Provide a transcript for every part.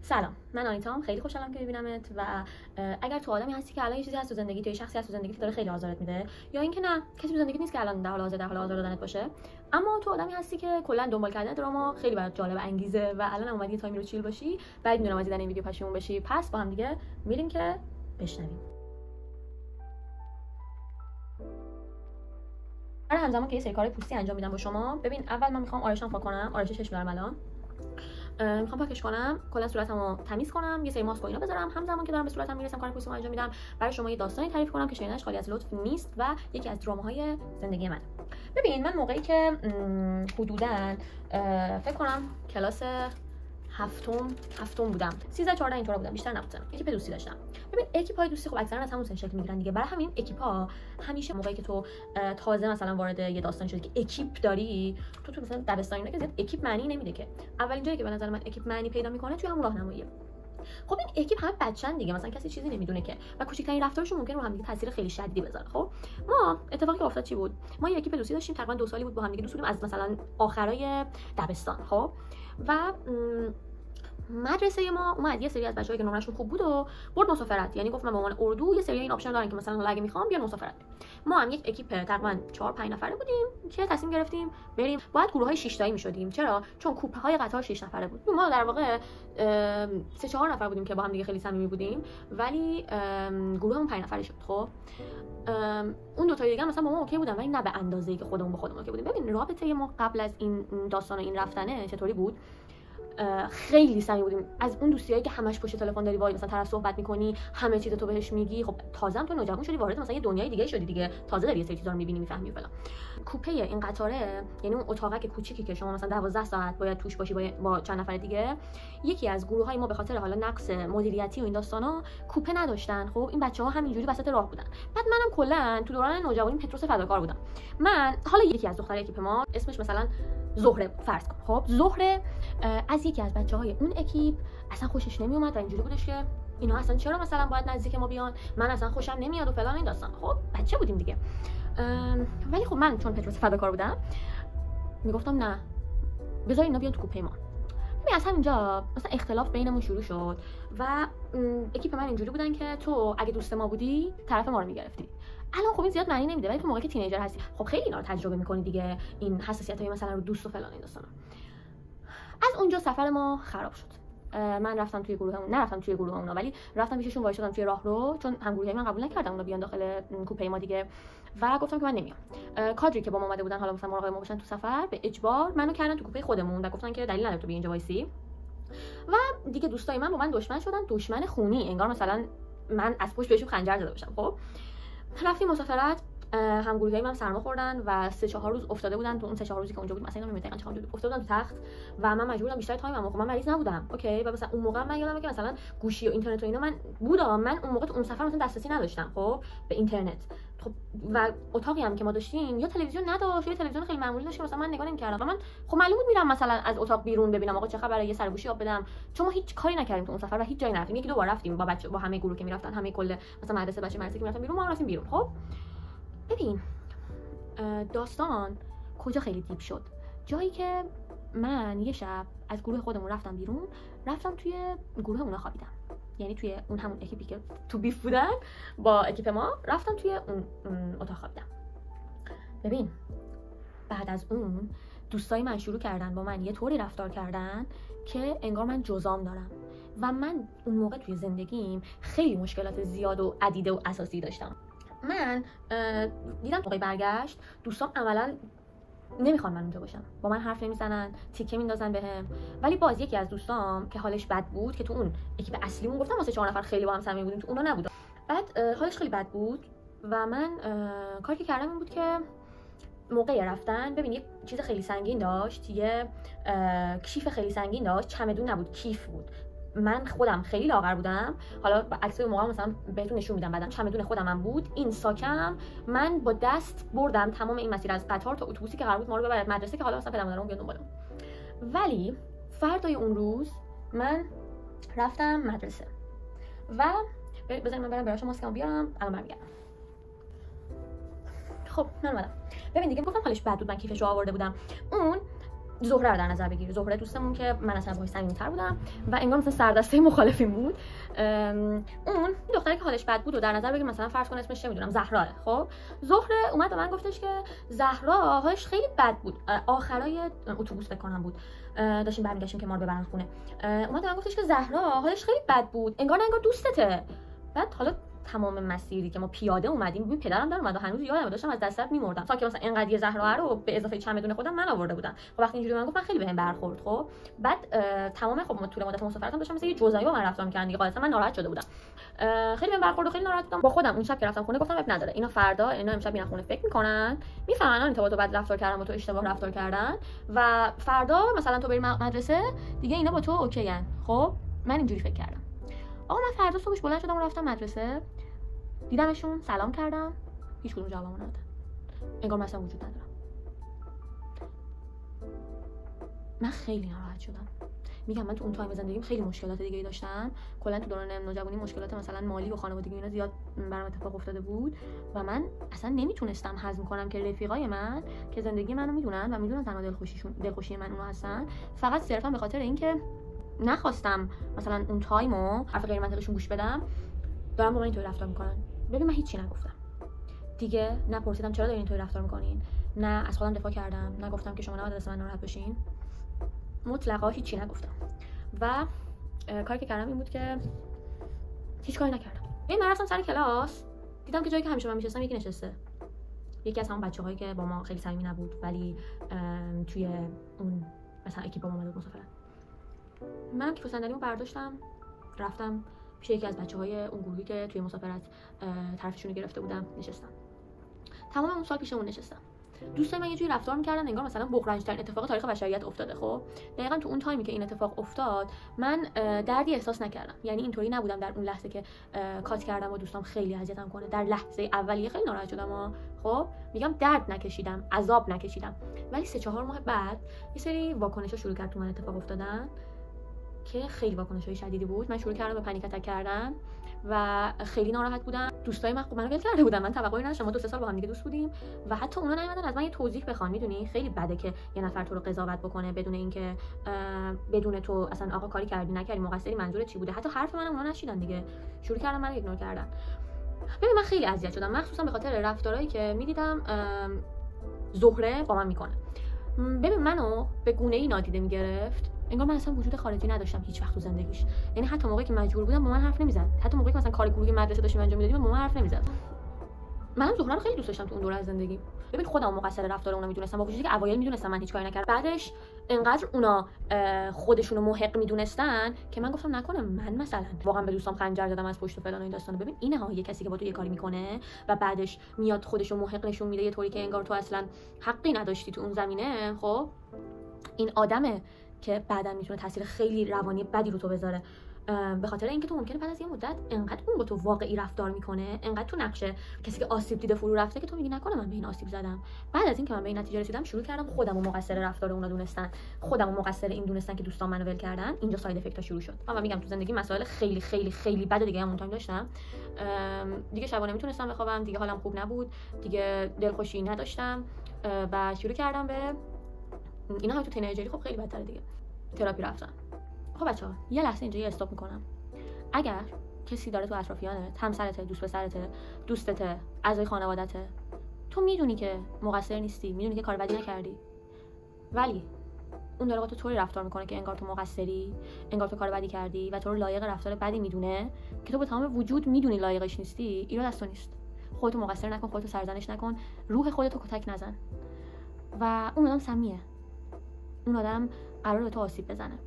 سلام، من آنیتام. خیلی خوشحالم که می‌بینمت و اگر تو آدمی هستی که الان یه چیزی هست تو زندگیت، یا شخصی هست تو زندگیت داره خیلی آزارت میده، یا اینکه نه کسی تو زندگیت نیست که الان در حال آزار دادنت باشه، اما تو آدمی هستی که کلا دنبال کردن دراما خیلی برات جالب انگیزه و الان اومدی یه تایمی رو چیل باشی، بعد میدونم از دیدن این ویدیو پشیمون بشی. پس با هم دیگه میریم که بشنویم. هر همزمان که یه سری کار پوستی انجام میدم با شما، ببین اول من میخوام آرایشم پاک کنم. آرایش چشم دارم الان، میخوام پاکش کنم، کلا صورتمو تمیز کنم، یه سری ماسک و اینا بذارم. همزمان که دارم به صورتم میرسم کار پوستیمو انجام میدم، برای شما یه داستانی تعریف کنم که شنیدنش خالی از لطف نیست و یکی از دراماهای زندگی منه. ببین من موقعی که حدوداً فکر کنم کلاس هفتم بودم، 13 14 اینطورا بودم، بیشتر نبودم. اکیپ دوستی داشتم. ببین اکیپ‌های دوستی خب اکثرا از همون سن شکل میگیرن دیگه. برای همین اکیپ‌ها همیشه موقعی که تو تازه مثلا وارد یه داستان شدی که اکیپ داری، تو مثلا دبستان اینا که زیاد اکیپ معنی نمیده که. اولین جایی که به نظر من اکیپ معنی پیدا میکنه توی همون راهنماییه. خب این اکیپ همه بچه‌ن دیگه، مثلا کسی چیزی نمیدونه که و کوچکترین رفتارشون ممکنه رو هم دیگه تاثیر خیلی شدیدی بذاره. خب ما اتفاقی که افتاد چی بود؟ ما یه اکیپ دوستی داشتیم، تقریبا 2 سالی بود با هم دیگه دوست بودیم، از مثلا آخرای دبستان. خب و مدرسه ما اومد یه سری از بچه‌هایی که نمره‌شون خوب بود و برد مسافرت. یعنی گفت من به عنوان اردو یه سری این آپشن دارن که مثلا اگه میخوام بیان مسافرت. ما هم یک اکیپ تقریبا 4 5 نفره بودیم که تصمیم گرفتیم بریم. باید گروه‌های 6 تایی می‌شدیم. چرا؟ چون کوپه‌های قطار 6 نفره بود. ما در واقع 3 4 نفر بودیم که با هم دیگه خیلی صمیمی بودیم، ولی گروهمون 5 نفره شد. خب اون دو تا دیگه مثلا با ما اوکی بودن، ولی نه به اندازه‌ای که خودمون با خودمون اوکی بودیم. ببین رابطه ما قبل از این داستان و این رفتنه چطوری بود؟ خیلی صمیمی بودیم. از اون دوستیایی که همش پشت تلفن داری وای مثلا طرف صحبت می‌کنی، همه چیز تو بهش میگی. خب تازه هم تو نوجوان شدی، وارد مثلا یه دنیای دیگه شدی دیگه، تازه داری یه سری چیزا رو می‌بینی می‌فهمی فلان. کوپه این قطاره، یعنی اون اتاقک کوچیکی که شما مثلا 12 ساعت باید توش باشی با چند نفر دیگه، یکی از گروه‌های ما به خاطر حالا نقص مدیریتی و این داستانا کوپه نداشتن. خب این بچه‌ها همینجوری وسط راه بودن. بعد منم کلا تو دوران نوجوانی پتروس فداکار بودم. من حالا یکی از دخترای اکیپ ما اسمش مثلا زهره فرض کن. خب زهره از یکی از بچه‌های اون اکیپ اصلا خوشش نمیومد و اینجوری بودش که اینا اصلا چرا مثلا باید نزدیک ما بیان، من اصلا خوشم نمیاد و فلان این داستان. خب بچه بودیم دیگه. ولی خب من چون پتروس فداکار بودم میگفتم نه بذار اینا بیان تو کوپه ما. ببین از همینجا مثلا اختلاف بینمون شروع شد و اکیپ من اینجوری بودن که تو اگه دوست ما بودی طرف ما رو میگرفتی. الان خب این زیاد معنی نمیده، ولی تو موقعی که تینیجر هستی خب خیلی اینا رو تجربه میکنی دیگه، این حساسیت‌های مثلا رو دوست و فلان این داستانا. از اونجا سفر ما خراب شد. من رفتم توی گروهمون، نرفتم توی گروه اونا، ولی رفتم پیششون وایسادم توی راهرو، چون هم گروهی من قبول نکردن اونا بیان داخل کوپه ما دیگه و گفتم که من نمیام. کادری که با ما اومده بودن حالا مثلا مراقب ما باشن تو سفر، به اجبار منو کردن تو کوپه خودمون و گفتن که دلیل نداره تو بیا اینجا وایسی. و دیگه دوستای من با من دشمن شدن، دشمن خونی، انگار مثلا من از پشت بهشون خنجر زده باشم. خب رفتیم مسافرت، هم گروهی من سرما خوردن و 3 4 روز افتاده بودن. تو اون 3 4 روزی که اونجا بود مثلا نمی‌دونم چقدر افتاده بودن تو تخت و من مجبور بودم بیشتر تایمم. خب من مریض نبودم اوکی، و مثلا اون موقع من یادمه که مثلا گوشی و اینترنت و اینا من بودم، من اون موقع تو اون سفر مثلا دسترسی نداشتم خب به اینترنت. خب و اتاقی هم که ما داشتیم یا تلویزیون نداشت یا تلویزیون خیلی معمولی داشت که مثلا من نگاه نمی‌کردم و من خب معلوم بود میرم مثلا از اتاق بیرون ببینم آقا چه خبره، یه سرگوشی آب بدم، چون ما هیچ کاری نکردیم تو اون سفر و هیچ جایی نرفتیم. یکی دو بار رفتیم با بچه با همه گروه که میرفتن، همه کل مثلا مدرسه بچه که میرفتن بیرون، ما رفتیم بیرون. خب ببین داستان کجا خیلی دیپ شد، جایی که من یه شب از گروه خودمون رفتم بیرون، رفتم توی گروه اونا خوابیدم، یعنی توی اون همون اکیپی که تو بیف بودن با اکیپ ما، رفتم توی اون اتاق خوابیدم. ببین بعد از اون دوستای من شروع کردن با من یه طوری رفتار کردن که انگار من جزام دارم و من اون موقع توی زندگیم خیلی مشکلات زیاد و عدیده و اساسی داشتم. من دیدم موقع برگشت دوستام عملاً نمیخوان من اونجا باشم، با من حرف نمیزنن، تیکه میندازن بهم. ولی باز یکی از دوستام که حالش بد بود، که تو اون اکیپ اصلیمون گفتم واسه 4 نفر خیلی با هم صمیمی بودیم، تو اونا نبود، بعد حالش خیلی بد بود و من کاری که کردم این بود که موقع رفتن ببین یه چیز خیلی سنگین داشت، یه کیف خیلی سنگین داشت، چمدون نبود کیف بود. من خودم خیلی لاغر بودم، حالا عکس موقع مثلا بهتون نشون میدم بعدم، چمدون خودم بود، این ساکم من با دست بردم تمام این مسیر از قطار تا اتوبوسی که قرار بود ما رو ببره مدرسه که حالا مثلا پدر مادرم بیان دنبالم. ولی فردای اون روز من رفتم مدرسه و بذارید من برم براشون ماسکمو بیارم، الان برمیگردم. خب من اومدم. ببین دیگه گفتم حالش بد بود، من کیفش رو آورده بودم. اون زهره رو در نظر بگیر. زهره دوستمون که من اصلا باهاش صمیمی‌تر بودم و انگار مثلا سردسته مخالفین بود. اون دختری که حالش بد بود و در نظر بگیر، مثلا فرض کن اسمش چه میدونم زهرا. خب زهره اومد به من گفتش که زهرا حالش خیلی بد بود. آخرای اتوبوس بکنم بود، داشتیم برمیگشتیم که ما رو ببرن خونه. اومد به من گفتش که زهرا حالش خیلی بد بود، انگار دوستته. بعد حالا تمام مسیری که ما پیاده اومدیم، ببین پدرم در اومد و هنوز یادم داشتم از دست میمردم تا که مثلا اینقدر یه زهرا رو به اضافه چمدون خودم من آورده بودم. خب وقتی اینجوری من گفت، من خیلی بهم برخورد. خب بعد تمام خب طول مدت مسافرتم داشتم مثل یه جزئی با من رفتار می‌کردن دیگه. غالبا من ناراحت شده بودم، خیلی بهم برخورد و خیلی ناراحت بودم با خودم. اون شب که رفتم خونه گفتم اب نداره، اینا فردا اینا امشب میرن خونه فکر می‌کنن، میفهمن این تو بد رفتار کردن با تو، اشتباه رفتار کردن و فردا مثلا تو بری مدرسه دیگه اینا با تو اوکی ان. خب من اینجوری فکر کردم. آقا من فردا صبحش بلند شدم و رفتم مدرسه، دیدمشون، سلام کردم، هیچ کدوم جوابمو ندادن، انگار من اصلا وجود ندارم. من خیلی ناراحت شدم. میگم من تو اون تایم زندگیم خیلی مشکلات دیگه داشتم، کلا تو دوران نوجوانی مشکلات مثلا مالی و خانوادگی اینا زیاد برام اتفاق افتاده بود و من اصلا نمیتونستم هضم کنم که رفیقای من که زندگی منو میدونن و میدونن تنها دلخوشی من اونها هستن، فقط صرفا به خاطر اینکه نخواستم مثلا اون تایمو حرف غیر منطقیشون گوش بدم، دارم با من اینطوری رفتار میکنن. ببین من هیچی نگفتم دیگه، نپرسیدم چرا دارین اینطوری رفتار میکنین، نه از خودم دفاع کردم، نگفتم که شما نباید از من ناراحت بشین، مطلقا هیچی نگفتم و کاری که کردم این بود که هیچ کاری نکردم. من رفتم سر کلاس، دیدم که جایی که همیشه من میشستم یکی نشسته، یکی از همون بچه‌هایی که با ما خیلی صمیمی نبود ولی توی اون مثلا اکیپ با ما اومد مسافرت. منم کیف صندلیمو برداشتم رفتم پیش یکی از بچه‌های اون گروهی که توی مسافرت طرفشون رو گرفته بودم نشستم. تمام اون سال پیشمون نشستم. دوستان من یه جوری رفتار می‌کردن انگار مثلا بغرنج‌ترین اتفاق تاریخ بشریت افتاده. خب دقیقاً تو اون تایمی که این اتفاق افتاد من دردی احساس نکردم، یعنی اینطوری نبودم در اون لحظه که کات کردم و دوستام خیلی اذیتم کنه. در لحظه اولیه خیلی ناراحت شدم خب میگم درد نکشیدم، عذاب نکشیدم، ولی 3-4 ماه بعد یه سری واکنش‌ها شروع کرد تو من اتفاق افتادن که خیلی واکنش‌های شدیدی بود. من شروع کردم به پنیک اتک کردن و خیلی ناراحت بودم. دوستای من منو ول کرده بودن، من توقعی نداشتم، ما 2-3 سال با هم دیگه دوست بودیم و حتی اونا نیومدن از من یه توضیح بخوان. میدونی خیلی بده که یه نفر تو رو قضاوت بکنه بدون اینکه بدون تو اصلا آقا کاری کردی نکردی مقصری منظورت چی بوده. حتی حرف منو اونا نشیدن دیگه، شروع کردن منو ایگنور کردن. ببین من خیلی اذیت شدم، مخصوصا به خاطر رفتارهایی که میدیدم زهره با من میکنه. ببین منو به گونه‌ای نادیده میگرفت، انگار من اصلا وجود خارجی نداشتم هیچ وقت تو زندگیش. یعنی حتی موقعی که مجبور بودم با من حرف نمیزد، حتی موقعی که مثلا کار گروهی مدرسه داشتیم انجام میدادیم با من حرف نمیزد. منم زهره رو خیلی دوست داشتم تو اون دوره از زندگی. ببین خودم مقصر رفتار اونا میدونستم، با وجودی که اوایل میدونستم من هیچ کاری نکردم، بعدش انقدر اونا خودشونو محق میدونستن که من گفتم نکنه من مثلا واقعا به دوستام خنجر زدم از پشت و فلان این داستانا. ببین اینه ها، یه کسی که با تو یه کاری میکنه و بعدش میاد خودشو محق نشون میده یه طوری که انگار تو اصلا حقی نداشتی تو اون زمینه. خب این آدمه که بعداً میتونه تاثیر خیلی روانی بدی رو تو بذاره، به خاطر اینکه تو ممکنه بعد از یه مدت انقدر اون با تو واقعی رفتار میکنه، انقدر تو نقشه کسی که آسیب دیده فرو رفته که تو میگی نکنه من به این آسیب زدم. بعد از اینکه من به این نتیجه رسیدم شروع کردم خودمو مقصر رفتار اونا دونستن، خودمو مقصر این دونستن که دوستان منو ول کردن. اینجا ساید افکت‌ها شروع شد. من میگم تو زندگی مسائل خیلی خیلی خیلی بد دیگه هم اون تایم داشتم. دیگه شبا نمیتونستم بخوابم، دیگه حالم خوب نبود، دیگه دلخوشی نداشتم و شروع کردم به اینا. هم تو تینیجری خب خیلی بدتره دیگه. تراپی رفتم. خب بچه‌ها یه لحظه اینجا یه استاپ میکنم. اگر کسی داره تو اطرافیانت، همسرته، دوست پسرته، دوستته، اعضای خانواده‌ته، تو میدونی که مقصر نیستی، میدونی که کار بدی نکردی، ولی اون داره با تو طوری رفتار میکنه که انگار تو مقصری، انگار تو کار بدی کردی و تو رو لایق رفتار بدی میدونه که تو به تمام وجود میدونی لایقش نیستی، ایراد از تو نیست. خودتو مقصر نکن، خودتو سرزنش نکن، روح خودتو کتک نزن. و اون آدم سمیه، اون آدم قراره به تو آسیب بزنه.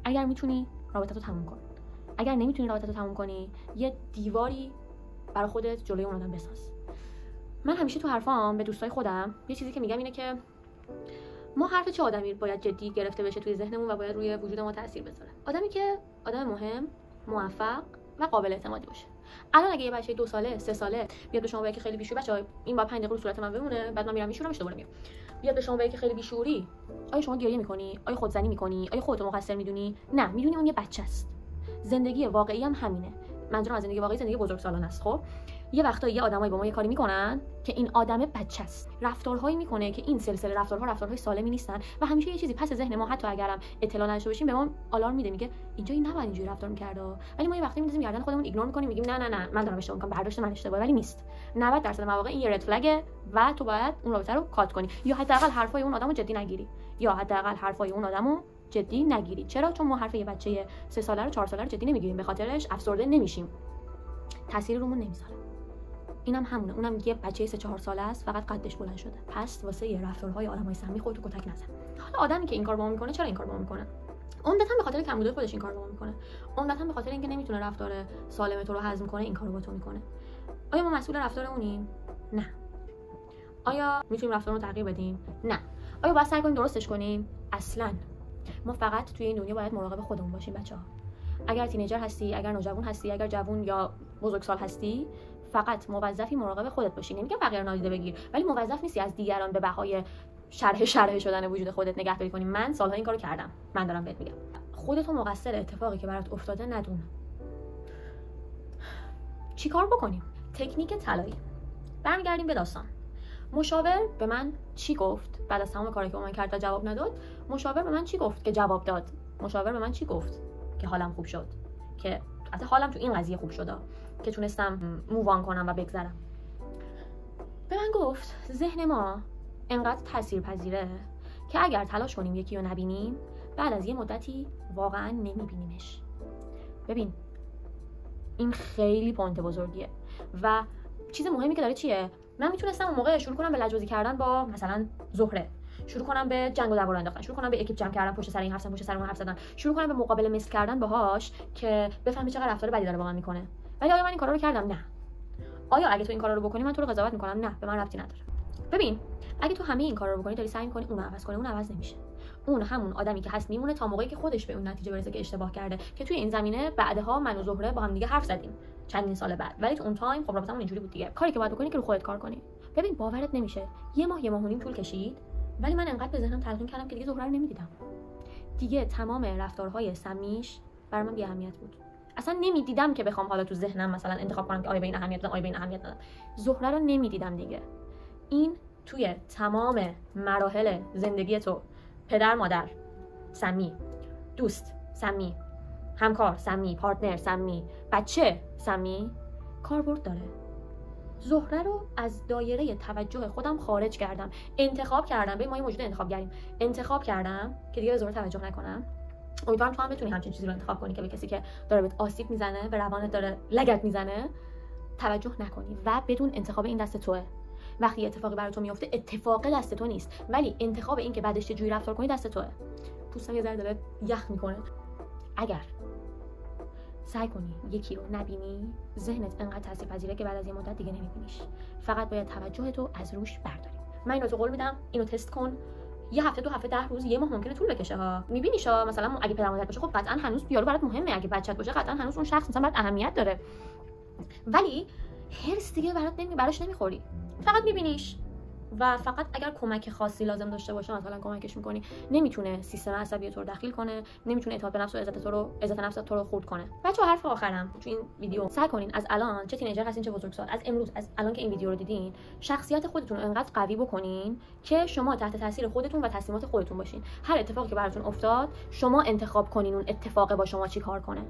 اگر میتونی رابطتو تموم کن، اگر نمیتونی رابطتو تموم کنی یه دیواری برای خودت جلوی اون آدم بساز. من همیشه تو حرفام به دوستای خودم یه چیزی که میگم اینه که ما حرف چه آدمی باید جدی گرفته بشه توی ذهنمون و باید روی وجود ما تاثیر بذاره؟ آدمی که آدم مهم، موفق و قابل اعتمادی باشه. الان اگه یه بچه 2 ساله 3 ساله بیاد به شما بگه که خیلی بیشور، بچه‌ها این با 5 دقیقه رو صورت من بمونه بعد من میرم میشورمش دوباره میام، بیاد به شما بگه که خیلی بیشوری، آیا شما گریه میکنی؟ آیا خودزنی میکنی؟ آیا خودتو مقصر میدونی؟ نه، میدونی اون یه بچه‌ست. زندگی واقعی هم همینه. منظورم از زندگی واقعی زندگی بزرگسالان است. خب یه وقتایی یه آدمایی با ما یه کاری میکنن که این آدم بچه است، رفتارهایی میکنه که این سلسله رفتارهای سالمی نیستن و همیشه یه چیزی پس ذهن ما حتی اگرم اطلاع نداشته باشیم به ما آلارم میده، میگه اینجا این نباید اینجوری رفتار می‌کرده. ولی ما یه وقتی می‌ذاریم گردن خودمون ایگنور می‌کنیم، میگیم نه من دارم اشتباه می‌کنم، برداشت من اشتباهه، ولی نیست. 90% مواقع این یه رد فلگه و تو باید اون رابطه رو کات کنی یا حداقل حرفای اون آدمو جدی نگیری. چرا؟ چون ما حرف یه بچه 3 ساله رو 4 ساله رو جدی نمیگیریم، به خاطرش افسرده نمیشیم، تأثیر رومون نمیذاره. اینم همونه، اونم یه بچه 3-4 ساله است، فقط قدش بلند شده. پس واسه یه رفتارهای آدمای سمی خودتو کتک نزن. حالا آدمی که این کارو با ما میکنه چرا این کارو با ما میکنه؟ عمدتاً به خاطر کمبودی خودش این کارو با ما میکنه. عمدتاً به خاطر اینکه نمیتونه رفتار سالم تو رو هضم کنه این کارو با تو میکنه. آیا ما مسئول رفتارمونیم؟ نه. آیا میتونیم رفتارمون رو تغییر بدیم؟ نه. آیا باید سعی کنیم درستش کنیم؟ اصلاً. ما فقط توی این دنیا باید مراقب خودمون باشیم بچه‌ها. اگر تینیجر هستی، اگر نوجوان هستی، اگر جوان یا بزرگسال هستی، فقط موظفی مراقب خودت باشی. نمیگم بقیه رو نادیده بگیر، ولی موظف نیستی از دیگران به بهای شرح شدن وجود خودت نگهداری کنی. من سال‌ها این کارو کردم. من دارم بهت میگم. خودتو مقصر اتفاقی که برات افتاده ندون. چیکار بکنیم؟ تکنیک طلایی. برمیگردیم به داستان. مشاور به من چی گفت بعد از تمام کاری که من کرد و جواب نداد؟ مشاور به من چی گفت که جواب داد؟ مشاور به من چی گفت که حالم خوب شد؟ که البته حالم تو این قضیه خوب شد که تونستم مووان کنم و بگذرم. به من گفت ذهن ما انقدر تاثیرپذیره که اگر تلاش کنیم یکی رو نبینیم، بعد از یه مدتی واقعا نمیبینیمش. ببین این خیلی پوینت بزرگیه و چیز مهمی که داره چیه؟ من میتونستم اون موقع شروع کنم به لجبازی کردن با مثلا زهره، شروع کنم به جنگ و دعوا انداختن، شروع کنم به اکیپ جمع کردن، پشت سر این حرف زدن، پشت سر اون حرف زدن، شروع کنم به مقابله مثل کردن باهاش که بفهمی چقدر رفتار بدی داره با من میکنه. ولی آیا من این کارا رو کردم؟ نه. آیا اگه تو این کارا رو بکنی من تو رو قضاوت میکنم؟ نه، به من ربطی نداره. ببین اگه تو همه این کارا رو بکنی داری سعی میکنی اون رو عوض کنی، اون عوض نمیشه. اون همون آدمی که هست میمونه تا موقعی که خودش به اون نتیجه برسه که اشتباه کرده. که توی این زمینه بعدها من و زهره با هم دیگه حرف زدیم چندین سال بعد، ولی تو اون تایم خب رابطمون اینجوری بود دیگه. کاری که باید بکنی که رو خودت کار کنی. ببین باورت نمیشه یه ماه و نیم طول کشید، ولی من انقدر به ذهنم تلقین کردم که دیگه زهره رو نمیدیدم. دیگه تمام رفتارهای سمیش برای من بی اهمیت بود. اصلا نمیدیدم که بخوام حالا تو ذهنم مثلا انتخاب کنم که آیا به این اهمیت بدم، آیا به این اهمیت ندم. زهره رو نمیدیدم دیگه. این توی تمام مراحل زندگی تو، پدر مادر سمی، دوست سمی، همکار سمی، پارتنر سمی، بچه سمی، کاربرد داره. زهره رو از دایره توجه خودم خارج کردم، انتخاب کردم. به ما یه موجود انتخابگریم. انتخاب کردم که دیگه به زهره توجه نکنم. امیدوارم تو هم بتونی همچین چیزی رو انتخاب کنی که به کسی که داره بهت آسیب میزنه، به روانت داره لگد میزنه، توجه نکنی و بدون انتخاب این دست توئه. وقتی اتفاقی برای تو میفته اتفاق دست تو نیست، ولی انتخاب این که بعدش چجوری رفتار کنی دست توئه. پوستم یه ذره داره یخ میکنه. اگر سعی کنی یکی رو نبینی، ذهنت انقدر تاثیرپذیره که بعد از یه مدت دیگه نمیبینیش. فقط باید توجه تو از روش برداری. من اینو تو قول میدم، اینو تست کن. یه هفته، 2 هفته، 10 روز، یه ماه ممکنه طول بکشه ها. میبینیش ها. مثلا اگه پدر مادر باشه خب قطعا هنوز یارو برات مهمه، اگه بچت باشه قطعا هنوز اون شخص مثلا برات اهمیت داره، ولی هرس دیگه براش نمیخوری. فقط میبینیش و فقط اگر کمک خاصی لازم داشته باشه مثلا کمکش میکنی. نمیتونه سیستم عصبی تو رو دخیل کنه، نمیتونه اعتماد به نفس و عزت نفس تو رو خورد کنه. بچه‌ها حرف آخرم تو این ویدیو، سعی کنین از الان، چه تینیجر هستین چه بزرگسال، از امروز، از الان که این ویدیو رو دیدین، شخصیت خودتون رو انقدر قوی بکنین که شما تحت تاثیر خودتون و تصمیمات خودتون باشین. هر اتفاقی که براتون افتاد شما انتخاب کنین اون اتفاق با شما چی کار کنه.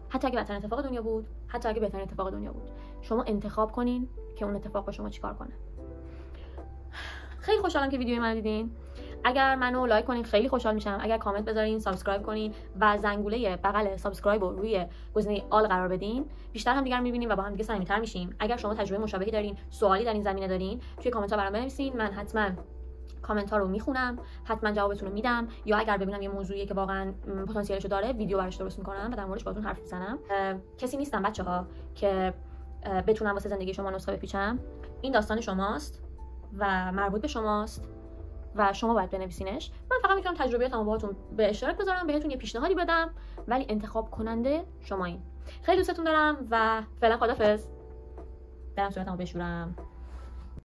حتی اگه بدترین اتفاق دنیا بود، حتی اگه بهترین اتفاق دنیا بود، شما انتخاب کنین که اون اتفاق با شما چیکار کنه. خیلی خوشحالم که ویدیوی منو دیدین. اگر منو لایک کنین خیلی خوشحال میشم. اگر کامنت بذارین، سابسکرایب کنین و زنگوله بغل سابسکرایب رو روی گزینه آل قرار بدین، بیشتر هم دیگر میبینیم و با هم دیگه صمیمیتر میشیم. اگر شما تجربه مشابهی دارین، سوالی در این زمینه دارین، توی کامنت ها برام بنویسین. من حتما کامنت ها رو میخونم، حتما جوابتون رو میدم، یا اگر ببینم یه موضوعی که واقعا پتانسیلشو داره ویدیو براش درست میکنم و در موردش باهاتون حرف میزنم. کسی نیستم بچه‌ها که بتونم واسه زندگی شما نسخه بپیچم. این داستان شماست و مربوط به شماست و شما باید بنویسینش. من فقط میتونم تجربیاتمو باهاتون به اشتراک بذارم، بهتون یه پیشنهادی بدم، ولی انتخاب کننده شمایین. خیلی دوستتون دارم و فعلا خدافظ. برم صورتمو بشورم.